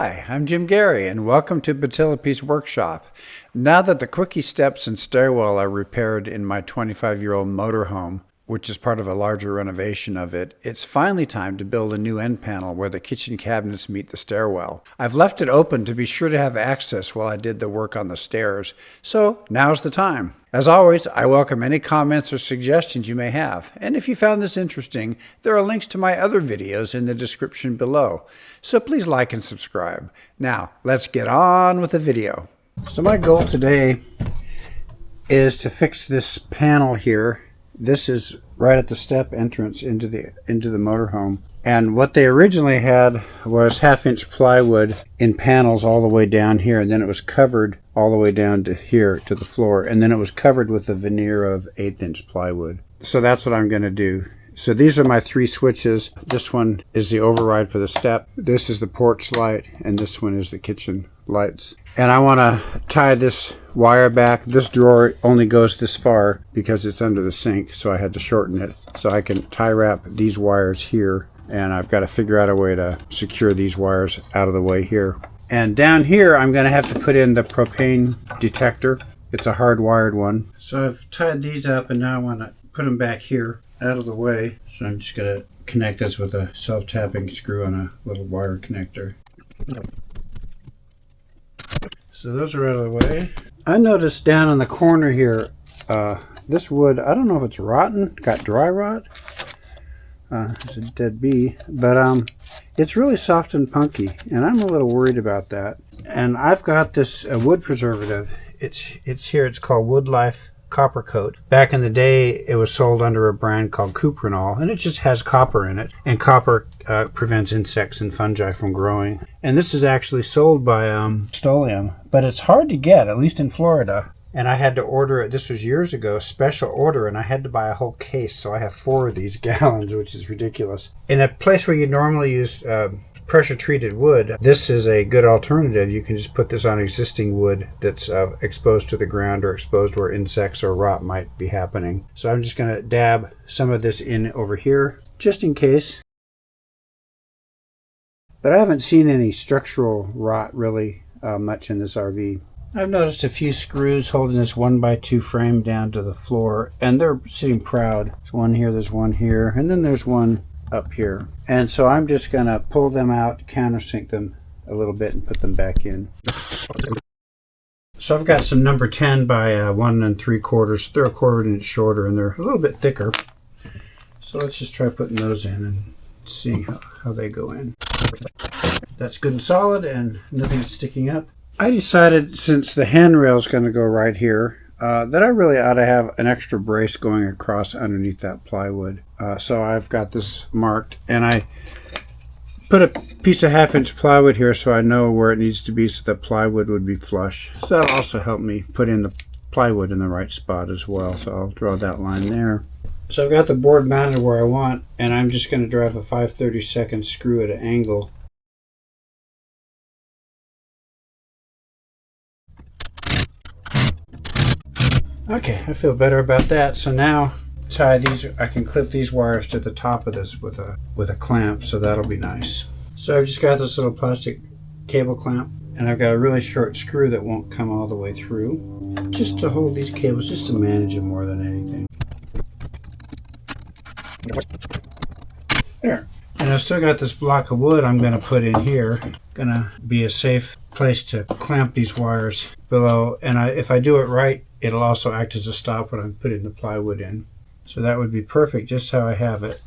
Hi, I'm Jim Gary, and welcome to Battilapi's Workshop. Now that the Kwikee steps and stairwell are repaired in my 25-year-old motorhome, which is part of a larger renovation of it, it's finally time to build a new end panel where the kitchen cabinets meet the stairwell. I've left it open to be sure to have access while I did the work on the stairs, so now's the time. As always, I welcome any comments or suggestions you may have, and if you found this interesting, there are links to my other videos in the description below, so please like and subscribe. Now, let's get on with the video. So my goal today is to fix this panel here. This is right at the step entrance into the motorhome. And what they originally had was 1/2-inch plywood in panels all the way down here, and then it was covered all the way down to here to the floor, and then it was covered with a veneer of 1/8-inch plywood. So that's what I'm going to do. So these are my 3 switches. This one is the override for the step. This is the porch light, and this one is the kitchen lights. And I want to tie this wire back. This drawer only goes this far because it's under the sink, so I had to shorten it. So I can tie wrap these wires here, and I've got to figure out a way to secure these wires out of the way here. And down here I'm going to have to put in the propane detector. It's a hardwired one. So I've tied these up, and now I want to put them back here out of the way. So I'm just going to connect this with a self-tapping screw on a little wire connector. So those are out of the way. I noticed down in the corner here, this wood, I don't know if it's rotten, got dry rot. It's a dead bee, but it's really soft and punky, and I'm a little worried about that. And I've got this wood preservative. It's here. It's called Wood Life Copper Coat. Back in the day, it was sold under a brand called Cuprinol, and it just has copper in it, and copper prevents insects and fungi from growing. And this is actually sold by Stolium, but it's hard to get, at least in Florida. And I had to order it, this was years ago, special order, and I had to buy a whole case, so I have 4 of these gallons, which is ridiculous. In a place where you normally use pressure-treated wood, this is a good alternative. You can just put this on existing wood that's exposed to the ground or exposed where insects or rot might be happening. So I'm just going to dab some of this in over here, just in case. But I haven't seen any structural rot really much in this RV. I've noticed a few screws holding this 1x2 frame down to the floor, and they're sitting proud. There's one here, there's one here, and then there's one up here. And so I'm just going to pull them out, countersink them a little bit, and put them back in. So I've got some number 10 by 1 3/4. They're a 1/4 inch shorter, and they're a little bit thicker. So let's just try putting those in and see how they go in. That's good and solid, and nothing's sticking up. I decided, since the handrail is going to go right here, that I really ought to have an extra brace going across underneath that plywood. So I've got this marked, and I put a piece of 1/2-inch plywood here so I know where it needs to be so the plywood would be flush. So that'll also help me put in the plywood in the right spot as well. So I'll draw that line there. So I've got the board mounted where I want, and I'm just going to drive a 5/32 screw at an angle. Okay, I feel better about that. So now tie these, I can clip these wires to the top of this with a clamp, so that'll be nice. So I've just got this little plastic cable clamp, and I've got a really short screw that won't come all the way through, just to hold these cables, just to manage them more than anything. There. And I've still got this block of wood I'm going to put in here. Gonna be a safe place to clamp these wires below, and if I do it right, it'll also act as a stop when I'm putting the plywood in. So that would be perfect, just how I have it.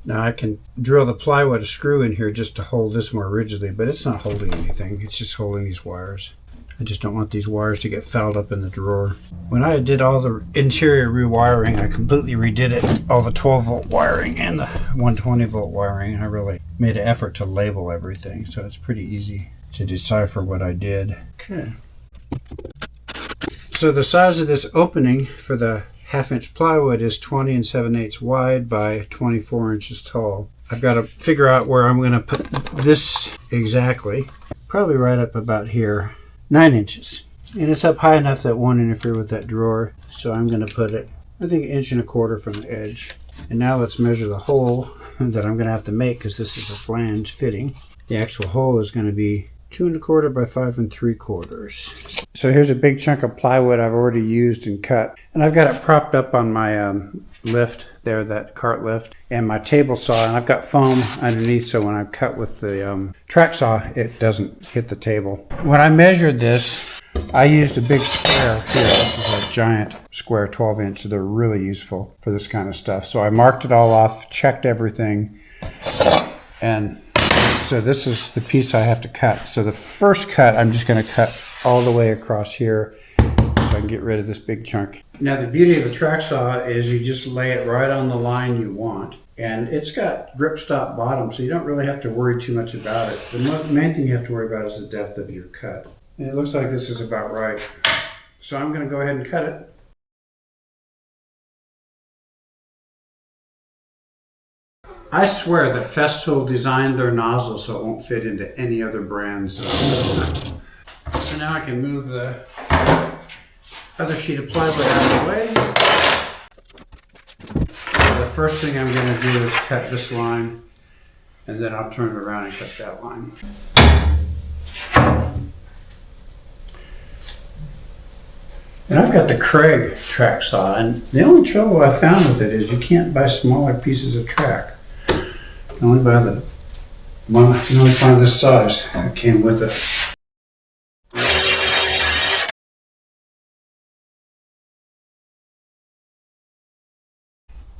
Now I can drill the plywood a screw in here just to hold this more rigidly, but it's not holding anything, it's just holding these wires. I just don't want these wires to get fouled up in the drawer. When I did all the interior rewiring, I completely redid it, all the 12-volt wiring and the 120-volt wiring. I really made an effort to label everything, so it's pretty easy to decipher what I did. Okay. So the size of this opening for the 1/2-inch plywood is 20 7/8 wide by 24 inches tall. I've got to figure out where I'm going to put this exactly. Probably right up about here. 9 inches. And it's up high enough that it won't interfere with that drawer. So I'm going to put it, I think, 1.25 inches from the edge. And now let's measure the hole that I'm going to have to make, because this is a flange fitting. The actual hole is going to be 2 1/4 by 5 3/4. So here's a big chunk of plywood I've already used and cut. And I've got it propped up on my lift there, that cart lift, and my table saw, and I've got foam underneath so when I cut with the track saw, it doesn't hit the table. When I measured this, I used a big square here. This is a giant square 12-inch. They're really useful for this kind of stuff. So I marked it all off, checked everything, and so this is the piece I have to cut. So the first cut, I'm just going to cut all the way across here so I can get rid of this big chunk. Now the beauty of a track saw is you just lay it right on the line you want. And it's got grip stop bottom, so you don't really have to worry too much about it. The main thing you have to worry about is the depth of your cut. And it looks like this is about right. So I'm going to go ahead and cut it. I swear that Festool designed their nozzle so it won't fit into any other brands. So now I can move the other sheet of plywood out of the way. The first thing I'm going to do is cut this line, and then I'll turn it around and cut that line. And I've got the Craig track saw, and the only trouble I found with it is you can't buy smaller pieces of track. You only buy the one, you can only find this size that came with it.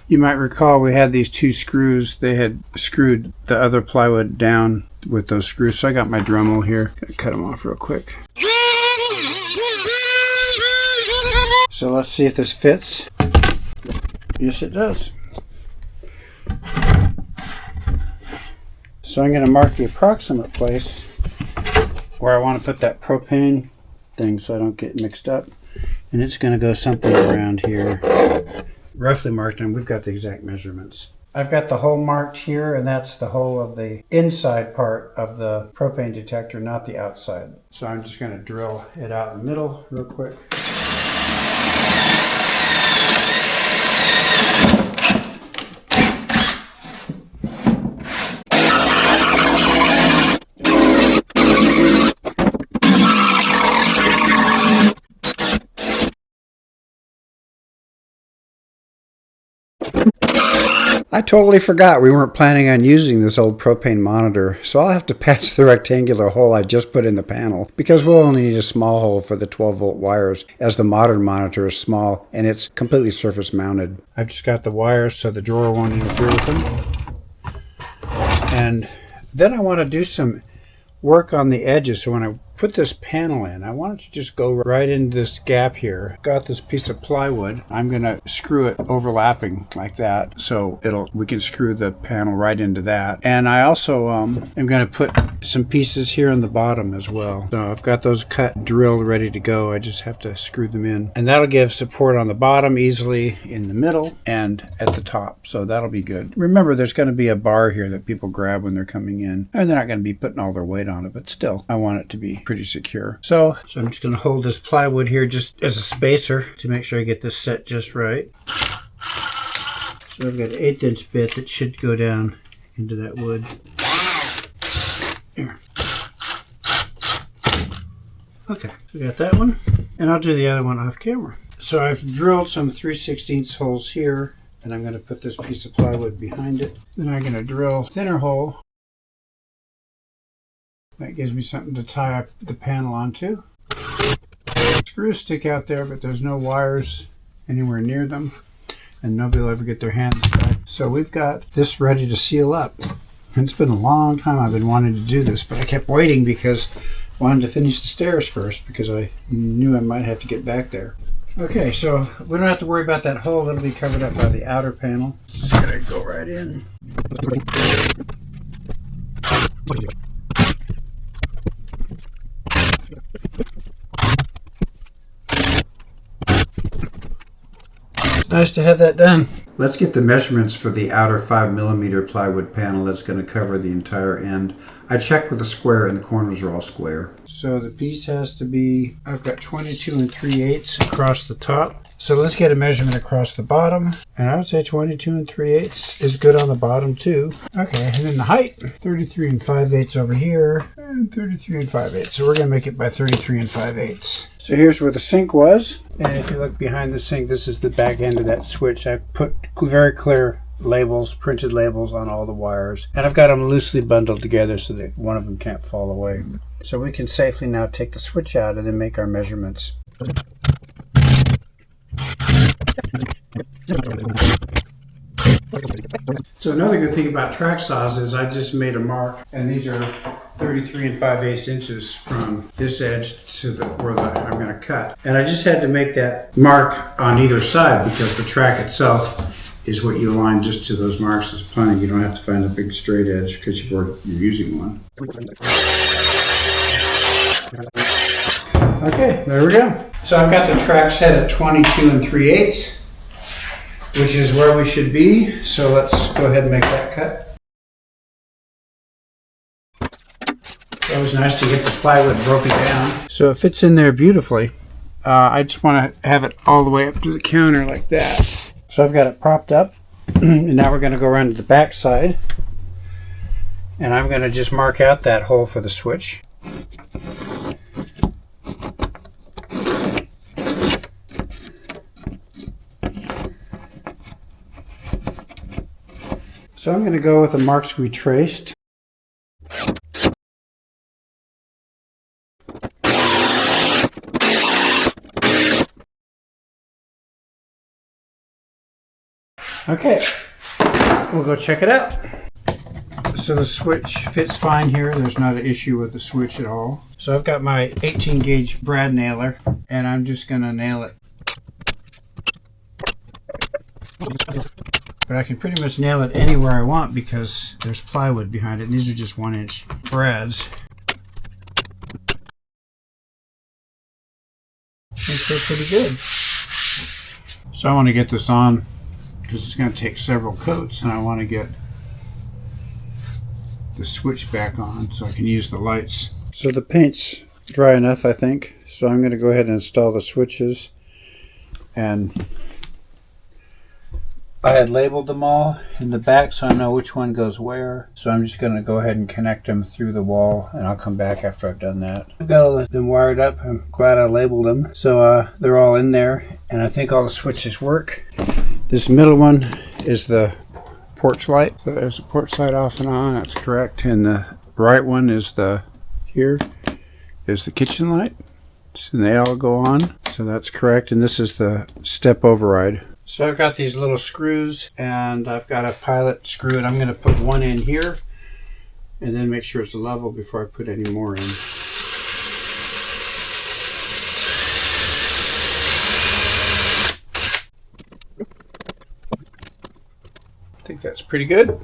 You might recall we had these 2 screws. They had screwed the other plywood down with those screws. So I got my Dremel here. Gotta cut them off real quick. So let's see if this fits. Yes, it does. So I'm going to mark the approximate place where I want to put that propane thing so I don't get mixed up. And it's going to go something around here. Roughly marked, and we've got the exact measurements. I've got the hole marked here, and that's the hole of the inside part of the propane detector, not the outside. So I'm just going to drill it out in the middle real quick. I totally forgot we weren't planning on using this old propane monitor, so I'll have to patch the rectangular hole I just put in the panel because we'll only need a small hole for the 12-volt wires as the modern monitor is small and it's completely surface mounted. I've just got the wires so the drawer won't interfere with them. And then I want to do some work on the edges. So when I put this panel in, I want it to just go right into this gap here. Got this piece of plywood. I'm going to screw it overlapping like that so we can screw the panel right into that. And I also am going to put some pieces here on the bottom as well. So I've got those cut, drilled, ready to go. I just have to screw them in. And that'll give support on the bottom easily, in the middle, and at the top. So that'll be good. Remember, there's going to be a bar here that people grab when they're coming in. And they're not going to be putting all their weight on it, but still, I want it to be pretty secure. So I'm just going to hold this plywood here just as a spacer to make sure I get this set just right. So I've got an 1/8" bit that should go down into that wood. Here. Okay, so we got that one, and I'll do the other one off camera. So I've drilled some 3/16 holes here, and I'm going to put this piece of plywood behind it. Then I'm going to drill a thinner hole. That gives me something to tie up the panel onto. Screws stick out there, but there's no wires anywhere near them, and nobody will ever get their hands tied. So we've got this ready to seal up. And it's been a long time I've been wanting to do this, but I kept waiting because I wanted to finish the stairs first because I knew I might have to get back there. Okay, so we don't have to worry about that hole. It'll be covered up by the outer panel. Just gonna go right in. It's nice to have that done. Let's get the measurements for the outer 5mm plywood panel that's going to cover the entire end. I checked with the square and the corners are all square. So the piece has to be, I've got 22 3/8 across the top. So let's get a measurement across the bottom. And I would say 22 3/8 is good on the bottom too. Okay, and then the height, 33 5/8 over here, and 33 5/8. So we're going to make it by 33 5/8. So here's where the sink was. And if you look behind the sink, this is the back end of that switch. I put very clear labels, printed labels on all the wires. And I've got them loosely bundled together so that one of them can't fall away. So we can safely now take the switch out and then make our measurements. So another good thing about track saws is I just made a mark, and these are 33 5/8 inches from this edge to where I'm going to cut. And I just had to make that mark on either side because the track itself is what you align just to those marks is plenty. You don't have to find a big straight edge because you're using one. Okay, there we go. So I've got the track set at 22 3/8, which is where we should be. So let's go ahead and make that cut. It was nice to get the plywood broken down. So it fits in there beautifully. I just want to have it all the way up to the counter like that. So I've got it propped up. And now we're going to go around to the back side. And I'm going to just mark out that hole for the switch. So I'm going to go with the marks we traced. Okay, we'll go check it out. So the switch fits fine here. There's not an issue with the switch at all. So I've got my 18 gauge brad nailer and I'm just going to nail it. But I can pretty much nail it anywhere I want because there's plywood behind it. And these are just 1-inch brads. I think they're pretty good. So I want to get this on because it's going to take several coats and I want to get the switch back on so I can use the lights. So the paint's dry enough, I think. So I'm going to go ahead and install the switches. And I had labeled them all in the back so I know which one goes where. So I'm just going to go ahead and connect them through the wall and I'll come back after I've done that. I've got all of them wired up. I'm glad I labeled them. So they're all in there and I think all the switches work. This middle one is the porch light. So there's the porch light off and on, that's correct. And the right one is here is the kitchen light. So they all go on. So that's correct. And this is the step override. So I've got these little screws and I've got a pilot screw and I'm going to put one in here and then make sure it's level before I put any more in. I think that's pretty good.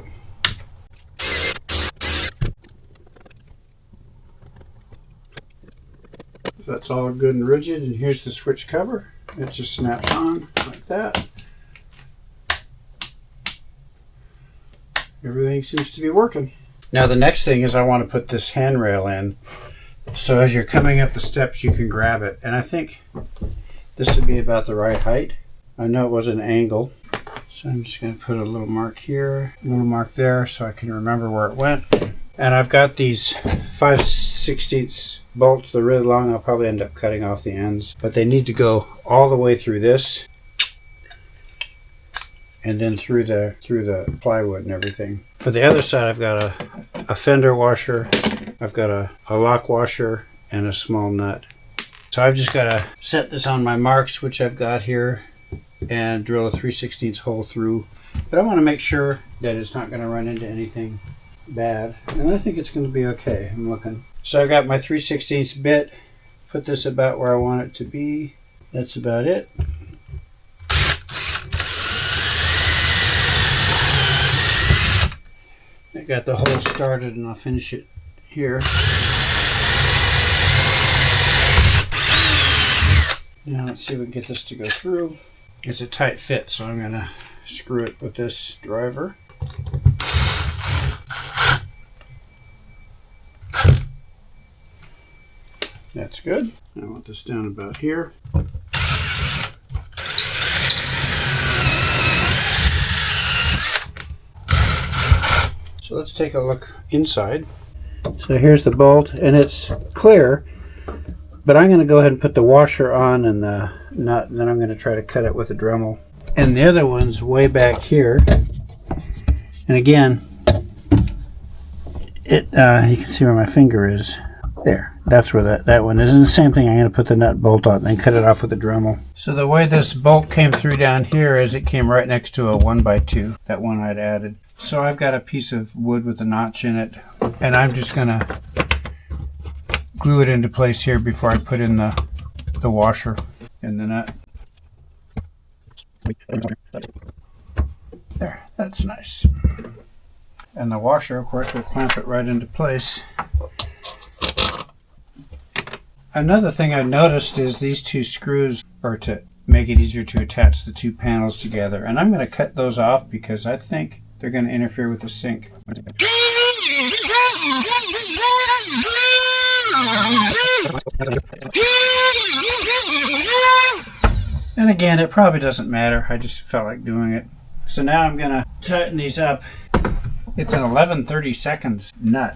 So that's all good and rigid, and here's the switch cover. It just snaps on like that. Everything seems to be working. Now the next thing is I want to put this handrail in. So as you're coming up the steps you can grab it. And I think this would be about the right height. I know it was an angle. So I'm just going to put a little mark here, a little mark there so I can remember where it went. And I've got these 5/16 bolts. They're really long. I'll probably end up cutting off the ends. But they need to go all the way through this and then through the plywood and everything. For the other side I've got a fender washer, I've got a lock washer and a small nut. So I've just got to set this on my marks, which I've got here, and drill a 3/16 hole through. But I want to make sure that it's not going to run into anything bad. And I think it's going to be okay. I'm looking. So I got my 3/16 bit. Put this about where I want it to be. That's about it. I got the hole started and I'll finish it here. Now let's see if we can get this to go through. It's a tight fit, so I'm going to screw it with this driver. That's good. I want this down about here. So let's take a look inside. So here's the bolt, and it's clear, but I'm going to go ahead and put the washer on and the nut, and then I'm going to try to cut it with a Dremel. And the other one's way back here. And again, you can see where my finger is. There, that's where that one is. And the same thing, I'm going to put the nut bolt on and then cut it off with a Dremel. So the way this bolt came through down here is it came right next to a 1x2, that one I'd added. So I've got a piece of wood with a notch in it, and I'm just going to glue it into place here before I put in the washer and the nut. There, that's nice. And the washer, of course, will clamp it right into place. Another thing I noticed is these two screws are to make it easier to attach the two panels together. And I'm going to cut those off because I think they're going to interfere with the sink. And again, it probably doesn't matter. I just felt like doing it. So now I'm going to tighten these up. It's an 11/32 nut.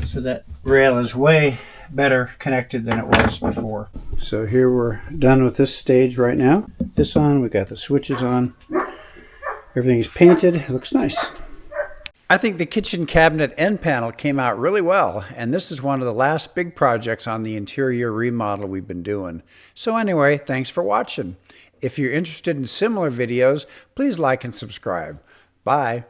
So that rail is way better connected than it was before. So here we're done with this stage right now. This on, we got the switches on. Everything's painted, it looks nice. I think the kitchen cabinet end panel came out really well, and this is one of the last big projects on the interior remodel we've been doing. So anyway, thanks for watching. If you're interested in similar videos, please like and subscribe. Bye.